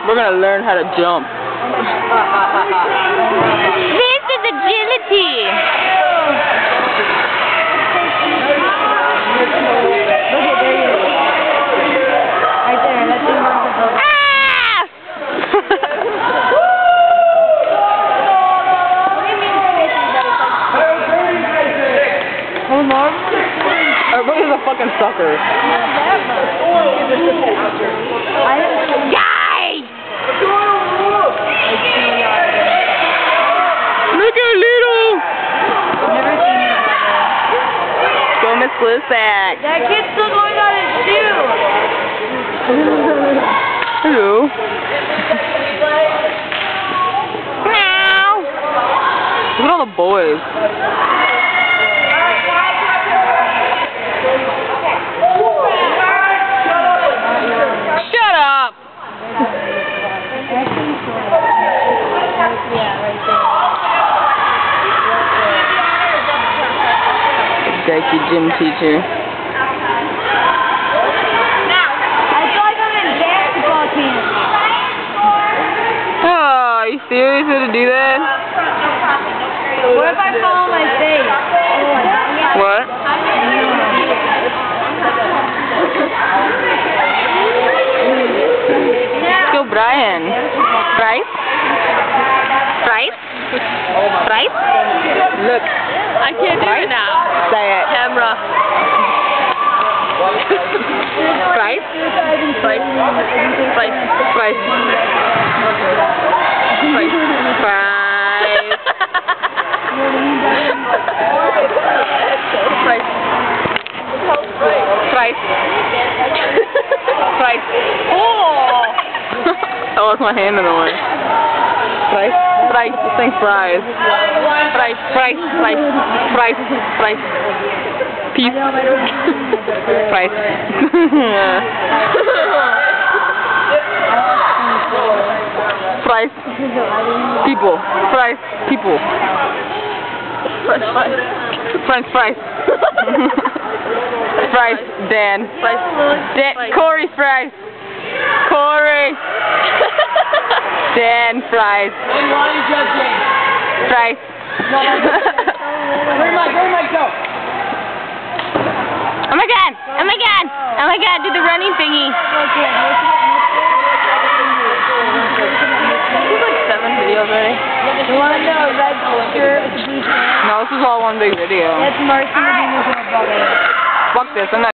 We're gonna learn how to jump. This is agility. Look at, there he is. Right there, that thing runs the boat. Ah! Oh, Mom? Everybody's a fucking sucker. Yay! Look at Little! Never seen that. Go Miss Glusack. That kid's still going on his shoe. Hello. Meow! Look at all the boys. Shut up! Dykey gym teacher. I feel like I'm in basketball camp. Oh, are you serious to do that? What if I fall on my face? What? Let's go, Brian. Bryce? Bryce? Bryce? Look. I can't do it now. Say it. Camera. Bryce? Bryce. Bryce. Bryce. Bryce. Bryce. Oh! I lost my hand in the way. Bryce. Bryce. This thing's fries. Bryce. Bryce. Bryce. Bryce. Bryce. Peace. Bryce. Fries. People. Fries. People. French fries. French fries. Fries. Dan. Dan. Corey fries. Corey. Dan fries. Fries. Where my go? Oh my god! Oh my god! Oh my god, do the running thingy. This is like 7 videos already. You want to know red shirt with the blue pants? No, this is all one big video. That's Marcy with the brother. Fuck this, I'm not